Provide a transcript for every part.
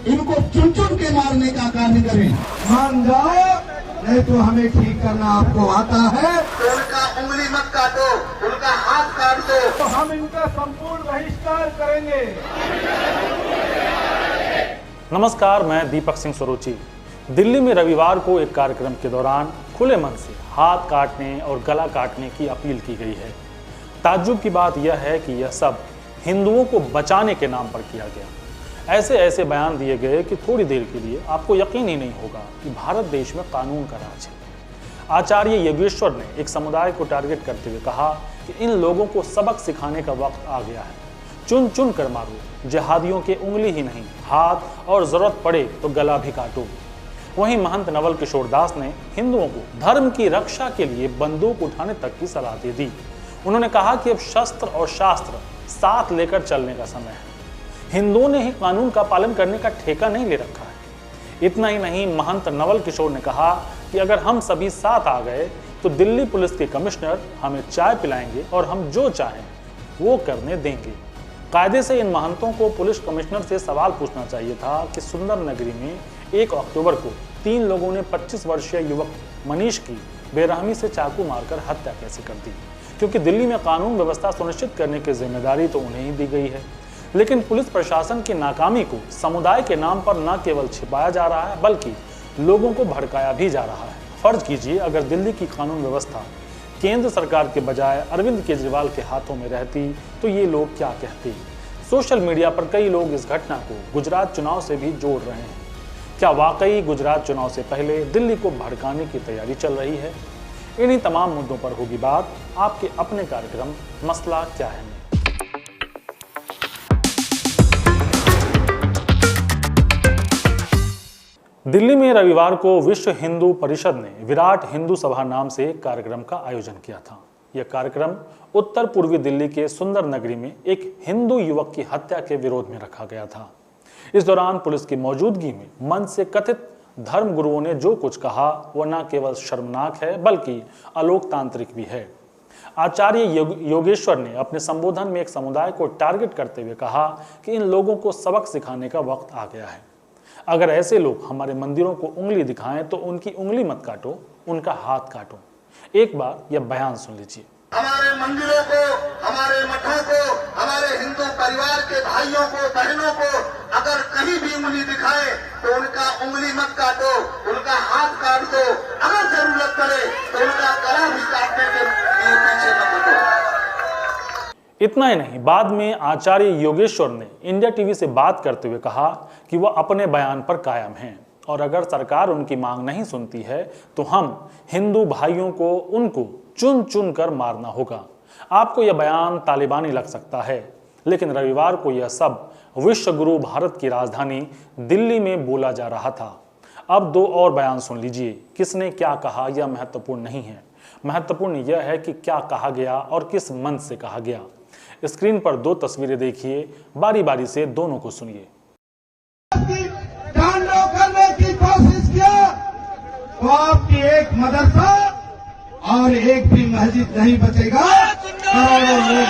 इनको चुन चुन के मारने का कार्य करें। मान जाओ, नहीं तो हमें ठीक करना आपको आता है। तो उनका उंगली मत काटो, उनका हाथ काट दो। तो हम इनका संपूर्ण बहिष्कार करेंगे। नमस्कार, मैं दीपक सिंह सरोची। दिल्ली में रविवार को एक कार्यक्रम के दौरान खुले मन से हाथ काटने और गला काटने की अपील की गई है। ताज्जुब की बात यह है कि यह सब हिंदुओं को बचाने के नाम पर किया गया। ऐसे बयान दिए गए कि थोड़ी देर के लिए आपको यकीन ही नहीं होगा कि भारत देश में कानून का राज है। आचार्य योगेश्वर ने एक समुदाय को टारगेट करते हुए कहा कि इन लोगों को सबक सिखाने का वक्त आ गया है। चुन चुन कर मारो, जिहादियों के उंगली ही नहीं, हाथ और जरूरत पड़े तो गला भी काटो। वहीं महंत नवल किशोर दास ने हिंदुओं को धर्म की रक्षा के लिए बंदूक उठाने तक की सलाह दे दी। उन्होंने कहा कि अब शस्त्र और शास्त्र साथ लेकर चलने का समय है। हिंदुओं ने ही कानून का पालन करने का ठेका नहीं ले रखा है। इतना ही नहीं, महंत नवल किशोर ने कहा कि अगर हम सभी साथ आ गए तो दिल्ली पुलिस के कमिश्नर हमें चाय पिलाएंगे और हम जो चाहें वो करने देंगे। कायदे से इन महंतों को पुलिस कमिश्नर से सवाल पूछना चाहिए था कि सुंदर नगरी में 1 अक्टूबर को 3 लोगों ने 25 वर्षीय युवक मनीष की बेरहमी से चाकू मारकर हत्या कैसे कर दी, क्योंकि दिल्ली में कानून व्यवस्था सुनिश्चित करने की जिम्मेदारी तो उन्हें ही दी गई है। लेकिन पुलिस प्रशासन की नाकामी को समुदाय के नाम पर न केवल छिपाया जा रहा है बल्कि लोगों को भड़काया भी जा रहा है। फर्ज कीजिए अगर दिल्ली की कानून व्यवस्था केंद्र सरकार के बजाय अरविंद केजरीवाल के हाथों में रहती तो ये लोग क्या कहते। सोशल मीडिया पर कई लोग इस घटना को गुजरात चुनाव से भी जोड़ रहे हैं। क्या वाकई गुजरात चुनाव से पहले दिल्ली को भड़काने की तैयारी चल रही है? इन्हीं तमाम मुद्दों पर होगी बात आपके अपने कार्यक्रम मसला क्या है। दिल्ली में रविवार को विश्व हिंदू परिषद ने विराट हिंदू सभा नाम से एक कार्यक्रम का आयोजन किया था। यह कार्यक्रम उत्तर पूर्वी दिल्ली के सुंदर नगरी में एक हिंदू युवक की हत्या के विरोध में रखा गया था। इस दौरान पुलिस की मौजूदगी में मंच से कथित धर्म गुरुओं ने जो कुछ कहा वह न केवल शर्मनाक है बल्कि अलोकतांत्रिक भी है। आचार्य योगेश्वर ने अपने संबोधन में एक समुदाय को टारगेट करते हुए कहा कि इन लोगों को सबक सिखाने का वक्त आ गया है। अगर ऐसे लोग हमारे मंदिरों को उंगली दिखाएं तो उनकी उंगली मत काटो, उनका हाथ काटो। एक बार यह बयान सुन लीजिए। हमारे मंदिरों को, हमारे मठों को, हमारे हिंदू परिवार के भाइयों को, बहनों को अगर कहीं भी उंगली दिखाए तो उनका उंगली मत काटो, उनका हाथ काट दो। अगर जरूरत पड़े तो उनका गला भी काटने के लिए पीछे मत हटो। इतना ही नहीं, बाद में आचार्य योगेश्वर ने इंडिया टीवी से बात करते हुए कहा कि वह अपने बयान पर कायम हैं और अगर सरकार उनकी मांग नहीं सुनती है तो हम हिंदू भाइयों को उनको चुन चुन कर मारना होगा। आपको यह बयान तालिबानी लग सकता है, लेकिन रविवार को यह सब विश्व गुरु भारत की राजधानी दिल्ली में बोला जा रहा था। अब 2 और बयान सुन लीजिए। किसने क्या कहा यह महत्वपूर्ण नहीं है, महत्वपूर्ण यह है कि क्या कहा गया और किस मंच से कहा गया। स्क्रीन पर 2 तस्वीरें देखिए, बारी बारी से दोनों को सुनिए। करने की कोशिश किया तो आपकी एक मदरसा और एक भी मस्जिद नहीं बचेगा। करोड़ों लोग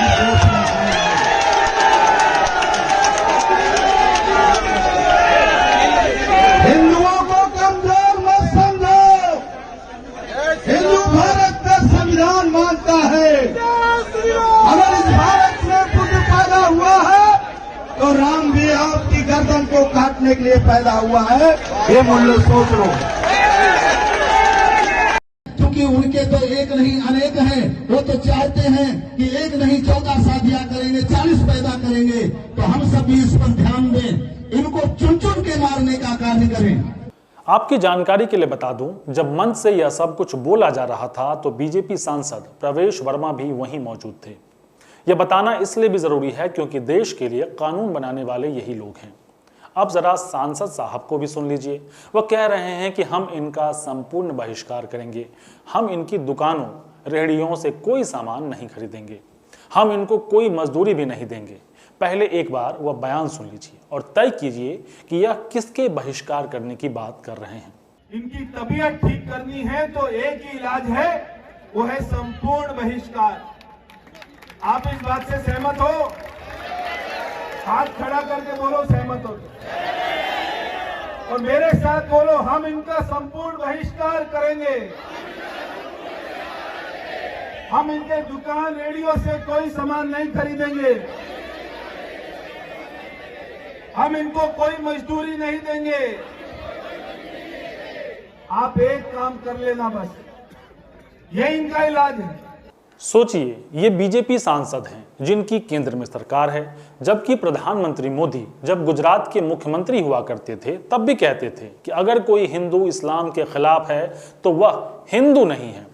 हिंदुओं को कमजोर मत समझो। हिंदू भारत का संविधान मानता है। अगर इस भारत में पुत्र पैदा हुआ है तो राम भी आपकी गर्दन को काटने के लिए पैदा हुआ है। ये मूल्य सोच लो। क्योंकि उनके तो एक नहीं अनेक हैं। वो तो चाहते हैं कि एक नहीं 14 शादियां करेंगे, 40 पैदा करेंगे। तो हम सभी इस पर ध्यान दें, इनको चुन चुन के मारने का कार्य करें। आपकी जानकारी के लिए बता दूं, जब मंच से यह सब कुछ बोला जा रहा था तो बीजेपी सांसद प्रवेश वर्मा भी वहीं मौजूद थे। यह बताना इसलिए भी जरूरी है क्योंकि देश के लिए कानून बनाने वाले यही लोग हैं। अब जरा सांसद साहब को भी सुन लीजिए। वह कह रहे हैं कि हम इनका संपूर्ण बहिष्कार करेंगे, हम इनकी दुकानों रेहड़ियों से कोई सामान नहीं खरीदेंगे, हम इनको कोई मजदूरी भी नहीं देंगे। पहले एक बार वह बयान सुन लीजिए और तय कीजिए कि यह किसके बहिष्कार करने की बात कर रहे हैं। इनकी तबीयत ठीक करनी है तो एक ही इलाज है, वो है संपूर्ण बहिष्कार। आप इस बात से सहमत हो? हाथ खड़ा करके बोलो सहमत हो। और मेरे साथ बोलो, हम इनका संपूर्ण बहिष्कार करेंगे। हम इनके दुकान रेडियो से कोई सामान नहीं खरीदेंगे। हम इनको कोई मजदूरी नहीं देंगे। आप एक काम कर लेना, बस यही इनका इलाज है। सोचिए, ये बीजेपी सांसद हैं जिनकी केंद्र में सरकार है, जबकि प्रधानमंत्री मोदी जब गुजरात के मुख्यमंत्री हुआ करते थे तब भी कहते थे कि अगर कोई हिंदू इस्लाम के खिलाफ है तो वह हिंदू नहीं है,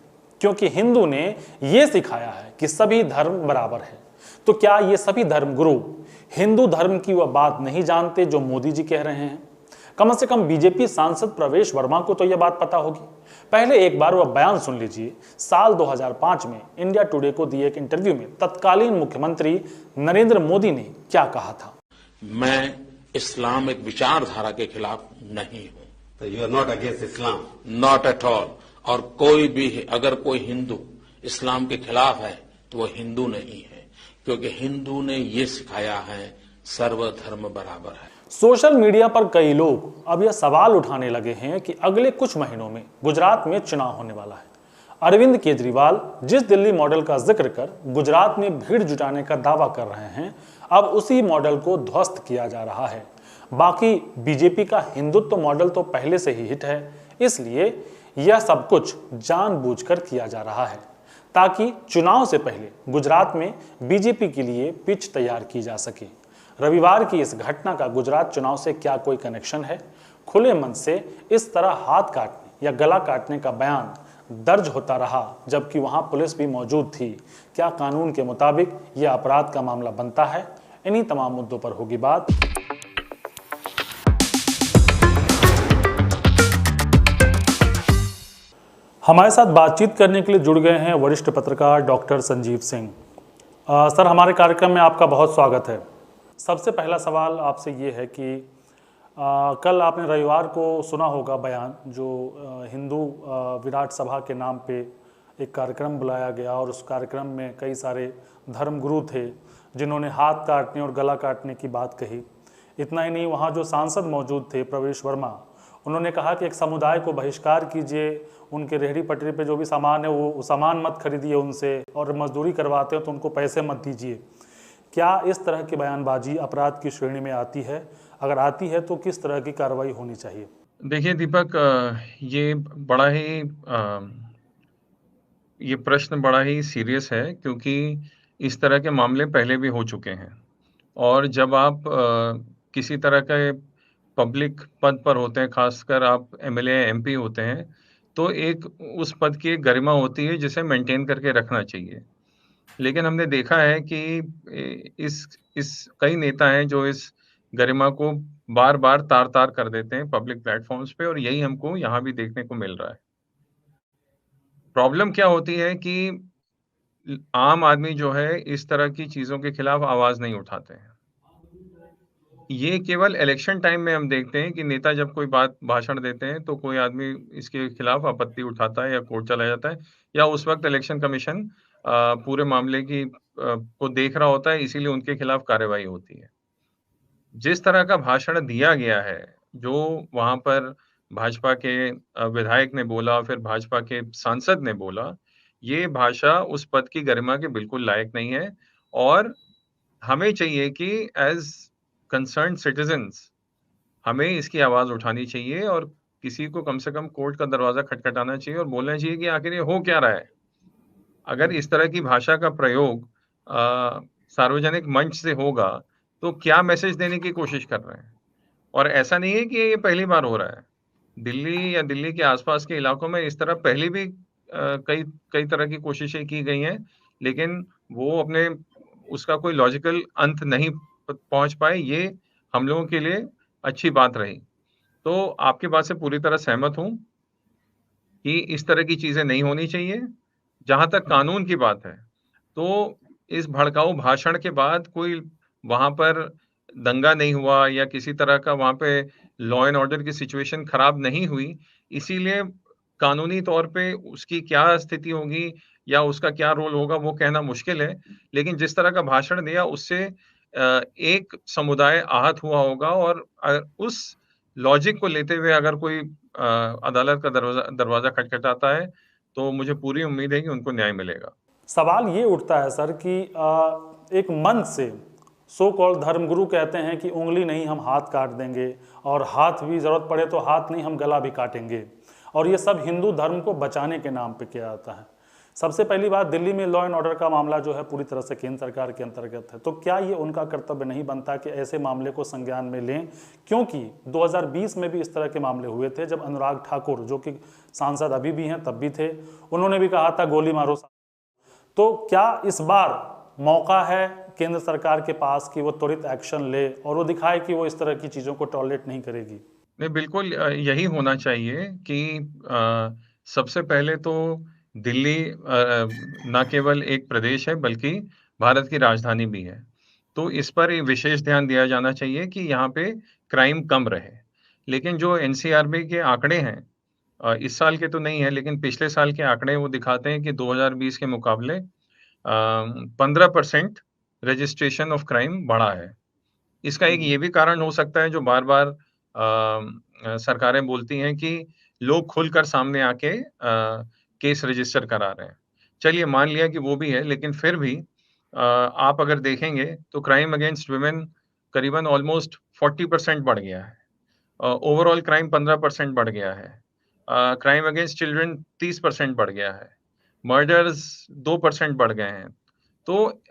क्योंकि हिंदू ने यह सिखाया है कि सभी धर्म बराबर है। तो क्या ये सभी धर्मगुरु हिंदू धर्म की वह बात नहीं जानते जो मोदी जी कह रहे हैं? कम से कम बीजेपी सांसद प्रवेश वर्मा को तो यह बात पता होगी। पहले एक बार वह बयान सुन लीजिए। साल 2005 में इंडिया टुडे को दिए एक इंटरव्यू में तत्कालीन मुख्यमंत्री नरेंद्र मोदी ने क्या कहा था। मैं इस्लामिक विचारधारा के खिलाफ नहीं हूं। So you are not against Islam? Not at all. और कोई भी अगर कोई हिंदू इस्लाम के खिलाफ है तो वो हिंदू नहीं है, क्योंकि हिंदू ने ये सिखाया है सर्वधर्म बराबर है। सोशल मीडिया पर कई लोग अब यह सवाल उठाने लगे हैं कि अगले कुछ महीनों में गुजरात में चुनाव होने वाला है। अरविंद केजरीवाल जिस दिल्ली मॉडल का जिक्र कर गुजरात में भीड़ जुटाने का दावा कर रहे हैं, अब उसी मॉडल को ध्वस्त किया जा रहा है। बाकी बीजेपी का हिंदुत्व मॉडल तो पहले से ही हिट है, इसलिए यह सब कुछ जानबूझकर किया जा रहा है ताकि चुनाव से पहले गुजरात में बीजेपी के लिए पिच तैयार की जा सके। रविवार की इस घटना का गुजरात चुनाव से क्या कोई कनेक्शन है? खुले मन से इस तरह हाथ काटने या गला काटने का बयान दर्ज होता रहा जबकि वहां पुलिस भी मौजूद थी। क्या कानून के मुताबिक यह अपराध का मामला बनता है? इन्हीं तमाम मुद्दों पर होगी बात। हमारे साथ बातचीत करने के लिए जुड़ गए हैं वरिष्ठ पत्रकार डॉक्टर संजीव सिंह। सर, हमारे कार्यक्रम में आपका बहुत स्वागत है। सबसे पहला सवाल आपसे ये है कि कल आपने रविवार को सुना होगा बयान जो हिंदू विराट सभा के नाम पे एक कार्यक्रम बुलाया गया और उस कार्यक्रम में कई सारे धर्मगुरु थे जिन्होंने हाथ काटने और गला काटने की बात कही। इतना ही नहीं, वहाँ जो सांसद मौजूद थे प्रवेश वर्मा, उन्होंने कहा कि एक समुदाय को बहिष्कार कीजिए, उनके रेहड़ी पटरी पे जो भी सामान है वो सामान मत खरीदिए उनसे, और मजदूरी करवाते हो तो उनको पैसे मत दीजिए। क्या इस तरह की बयानबाजी अपराध की श्रेणी में आती है? अगर आती है तो किस तरह की कार्रवाई होनी चाहिए? देखिए दीपक, ये बड़ा ही ये प्रश्न बड़ा ही सीरियस है, क्योंकि इस तरह के मामले पहले भी हो चुके हैं। और जब आप किसी तरह के पब्लिक पद पर होते हैं, खासकर आप एमएलए एमपी होते हैं, तो एक उस पद की एक गरिमा होती है जिसे मेंटेन करके रखना चाहिए। लेकिन हमने देखा है कि इस कई नेता हैं जो इस गरिमा को बार बार तार तार कर देते हैं पब्लिक प्लेटफॉर्म्स पे, और यही हमको यहाँ भी देखने को मिल रहा है। प्रॉब्लम क्या होती है कि आम आदमी जो है इस तरह की चीजों के खिलाफ आवाज नहीं उठाते हैं। ये केवल इलेक्शन टाइम में हम देखते हैं कि नेता जब कोई भाषण देते हैं तो कोई आदमी इसके खिलाफ आपत्ति उठाता है या कोर्ट चला जाता है, या उस वक्त इलेक्शन कमीशन पूरे मामले की को देख रहा होता है, इसीलिए उनके खिलाफ कार्रवाई होती है। जिस तरह का भाषण दिया गया है, जो वहां पर भाजपा के विधायक ने बोला, फिर भाजपा के सांसद ने बोला, ये भाषा उस पद की गरिमा के बिल्कुल लायक नहीं है। और हमें चाहिए कि एज कंसर्न सिटीजन्स हमें इसकी आवाज उठानी चाहिए और किसी को कम से कम कोर्ट का दरवाजा खटखटाना चाहिए और बोलना चाहिए कि आखिर ये हो क्या रहा है। अगर इस तरह की भाषा का प्रयोग सार्वजनिक मंच से होगा तो क्या मैसेज देने की कोशिश कर रहे हैं? और ऐसा नहीं है कि ये पहली बार हो रहा है। दिल्ली या दिल्ली के आसपास के इलाकों में इस तरह पहले भी कई तरह की कोशिशें की गई हैं, लेकिन वो अपने उसका कोई लॉजिकल अंत नहीं पहुंच पाए। ये हम लोगों के लिए अच्छी बात रही। तो आपकी बात से पूरी तरह सहमत हूं कि इस तरह की चीजें नहीं होनी चाहिए। जहां तक कानून की बात है, तो इस भड़काऊ भाषण के बाद कोई वहां पर दंगा नहीं हुआ या किसी तरह का वहां पे लॉ एंड ऑर्डर की सिचुएशन खराब नहीं हुई, इसीलिए कानूनी तौर पे उसकी क्या स्थिति होगी या उसका क्या रोल होगा वो कहना मुश्किल है। लेकिन जिस तरह का भाषण दिया उससे एक समुदाय आहत हुआ होगा और उस लॉजिक को लेते हुए अगर कोई अदालत का दरवाजा खटखटाता है तो मुझे पूरी उम्मीद है कि उनको न्याय मिलेगा। सवाल ये उठता है सर कि एक मंच से सो कॉल्ड धर्मगुरु कहते हैं कि उंगली नहीं हम हाथ काट देंगे, और हाथ भी ज़रूरत पड़े तो हाथ नहीं हम गला भी काटेंगे, और ये सब हिंदू धर्म को बचाने के नाम पे किया जाता है। सबसे पहली बात, दिल्ली में लॉ एंड ऑर्डर का मामला जो है पूरी तरह से केंद्र सरकार के अंतर्गत है, तो क्या ये उनका कर्तव्य नहीं बनता कि ऐसे मामले को संज्ञान में लें? क्योंकि 2020 में भी इस तरह के मामले हुए थे जब अनुराग ठाकुर, जो कि सांसद अभी भी हैं तब भी थे, उन्होंने भी कहा था गोली मारो। तो क्या इस बार मौका है केंद्र सरकार के पास कि वो त्वरित एक्शन ले और वो दिखाए कि वो इस तरह की चीज़ों को टॉलरेट नहीं करेगी? नहीं, बिल्कुल यही होना चाहिए कि सबसे पहले तो दिल्ली न केवल एक प्रदेश है बल्कि भारत की राजधानी भी है, तो इस पर विशेष ध्यान दिया जाना चाहिए कि यहाँ पे क्राइम कम रहे। लेकिन जो एनसीआरबी के आंकड़े हैं, इस साल के तो नहीं है लेकिन पिछले साल के आंकड़े वो दिखाते हैं कि 2020 के मुकाबले 15% रजिस्ट्रेशन ऑफ क्राइम बढ़ा है। इसका एक ये भी कारण हो सकता है जो बार बार सरकारें बोलती हैं कि लोग खुलकर सामने आके केस रजिस्टर करा रहे हैं। चलिए मान लिया कि वो भी है, लेकिन फिर भी आप अगर देखेंगे तो क्राइम अगेंस्ट वुमेन करीबन ऑलमोस्ट 40% बढ़ गया है, ओवरऑल क्राइम 15% बढ़ गया है, क्राइम अगेंस्ट चिल्ड्रन 30% बढ़ गया है, मर्डर्स 2% बढ़ गए हैं। तो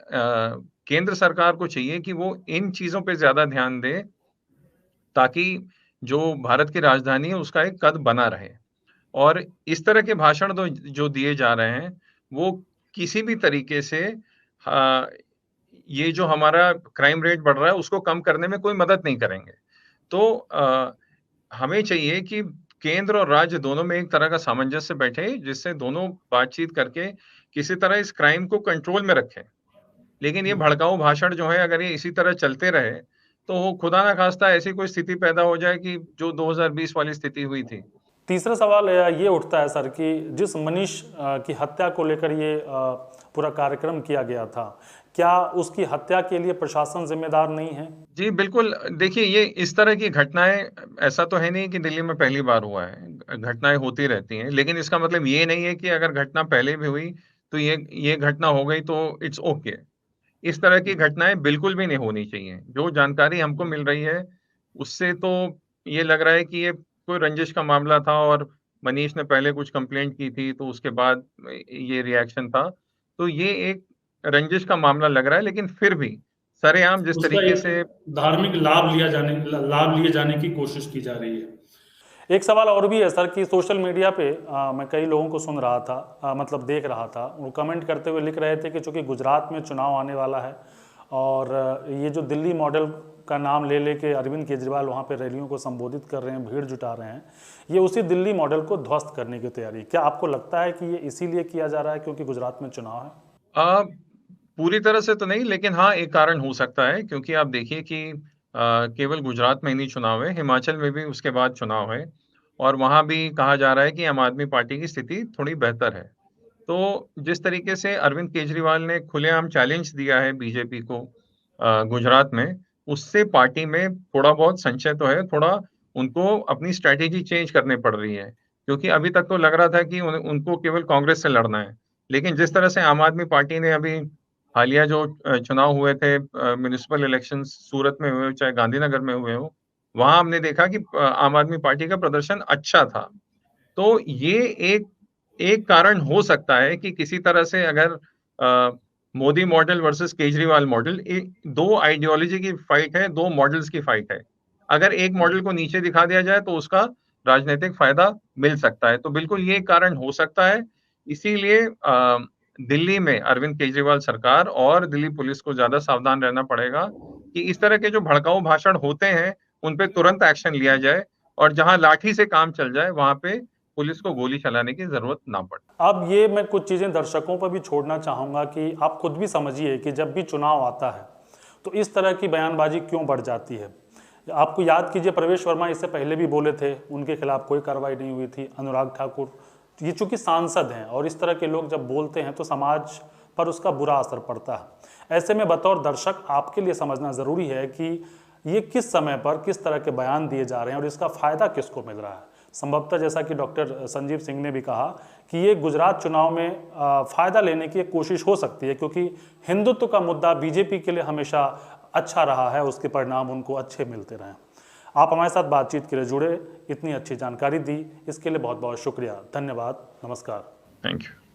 केंद्र सरकार को चाहिए कि वो इन चीजों पे ज्यादा ध्यान दे ताकि जो भारत की राजधानी है उसका एक कद बना रहे। और इस तरह के भाषण जो दिए जा रहे हैं वो किसी भी तरीके से ये जो हमारा क्राइम रेट बढ़ रहा है उसको कम करने में कोई मदद नहीं करेंगे। तो हमें चाहिए कि केंद्र और राज्य दोनों में एक तरह का सामंजस्य बैठे जिससे दोनों बातचीत करके किसी तरह इस क्राइम को कंट्रोल में रखें। लेकिन ये भड़काऊ भाषण जो है अगर ये इसी तरह चलते रहे तो खुदा ना खास्ता ऐसी कोई स्थिति पैदा हो जाए कि जो 2020 वाली स्थिति हुई थी। तीसरा सवाल ये उठता है सर कि जिस मनीष की हत्या को लेकर ये पूरा कार्यक्रम किया गया था, क्या उसकी हत्या के लिए प्रशासन जिम्मेदार नहीं है? जी बिल्कुल, देखिए ये इस तरह की घटनाएं, ऐसा तो है नहीं कि दिल्ली में पहली बार हुआ है, घटनाएं होती रहती हैं, लेकिन इसका मतलब ये नहीं है कि अगर घटना पहले भी हुई तो ये घटना हो गई तो इट्स ओके। इस तरह की घटनाएं बिल्कुल भी नहीं होनी चाहिए। जो जानकारी हमको मिल रही है उससे तो ये लग रहा है कि ये कोई रंजिश का मामला था और मनीष ने पहले कुछ कंप्लेंट की थी तो उसके बाद ये रिएक्शन था। तो ये एक रंजिश का मामला लग रहा है, लेकिन फिर भी सरेआम जिस तरीके से धार्मिक लाभ लिए जाने की कोशिश की जा रही है। एक सवाल और भी है सर कि सोशल मीडिया पे मैं कई लोगों को सुन रहा था, मतलब देख रहा था, वो कमेंट करते हुए लिख रहे थे कि चूंकि गुजरात में चुनाव आने वाला है और ये जो दिल्ली मॉडल का नाम ले लेके अरविंद केजरीवाल वहाँ पे रैलियों को संबोधित कर रहे हैं, भीड़ जुटा रहे हैं, ये उसी दिल्ली मॉडल को ध्वस्त करने की तैयारी। क्या आपको लगता है कि ये इसीलिए किया जा रहा है क्योंकि गुजरात में चुनाव है? पूरी तरह से तो नहीं, लेकिन हाँ एक कारण हो सकता है, क्योंकि आप देखिए कि केवल गुजरात में ही नहीं चुनाव है, हिमाचल में भी उसके बाद चुनाव है और वहां भी कहा जा रहा है कि आम आदमी पार्टी की स्थिति थोड़ी बेहतर है। तो जिस तरीके से अरविंद केजरीवाल ने खुलेआम चैलेंज दिया है बीजेपी को गुजरात में, उससे पार्टी में थोड़ा बहुत संशय तो है, थोड़ा उनको अपनी स्ट्रैटेजी चेंज करनी पड़ रही है, क्योंकि अभी तक तो लग रहा था कि उनको केवल कांग्रेस से लड़ना है, लेकिन जिस तरह से आम आदमी पार्टी ने अभी हालिया जो चुनाव हुए थे, म्युनिसिपल इलेक्शन सूरत में हुए चाहे गांधीनगर में हुए हो, वहां हमने देखा कि आम आदमी पार्टी का प्रदर्शन अच्छा था। तो ये एक कारण हो सकता है कि किसी तरह से अगर Modi model versus Kejriwal model, दो आइडियोलॉजी की फाइट है, दो मॉडल्स की फाइट है, अगर एक मॉडल को नीचे दिखा दिया जाए तो उसका राजनीतिक फायदा मिल सकता है। तो बिल्कुल ये कारण हो सकता है, इसीलिए दिल्ली में अरविंद केजरीवाल सरकार और दिल्ली पुलिस को ज्यादा सावधान रहना पड़ेगा कि इस तरह के जो भड़काऊ भाषण होते हैं उन पे तुरंत एक्शन लिया जाए और जहां लाठी से काम चल जाए वहां पे पुलिस को गोली चलाने की जरूरत ना पड़े। अब ये मैं कुछ चीजें दर्शकों पर भी छोड़ना चाहूंगा कि आप खुद भी समझिए कि जब भी चुनाव आता है तो इस तरह की बयानबाजी क्यों बढ़ जाती है। आपको याद कीजिए, प्रवेश वर्मा इससे पहले भी बोले थे, उनके खिलाफ कोई कार्रवाई नहीं हुई थी। अनुराग ठाकुर, ये चूंकि सांसद हैं और इस तरह के लोग जब बोलते हैं तो समाज पर उसका बुरा असर पड़ता है। ऐसे में बतौर दर्शक आपके लिए समझना ज़रूरी है कि ये किस समय पर किस तरह के बयान दिए जा रहे हैं और इसका फायदा किसको मिल रहा है। संभवतः जैसा कि डॉक्टर संजीव सिंह ने भी कहा कि ये गुजरात चुनाव में फायदा लेने की एक कोशिश हो सकती है, क्योंकि हिंदुत्व का मुद्दा बीजेपी के लिए हमेशा अच्छा रहा है, उसके परिणाम उनको अच्छे मिलते रहे। आप हमारे साथ बातचीत के लिए जुड़े, इतनी अच्छी जानकारी दी, इसके लिए बहुत बहुत शुक्रिया, धन्यवाद, नमस्कार। Thank you.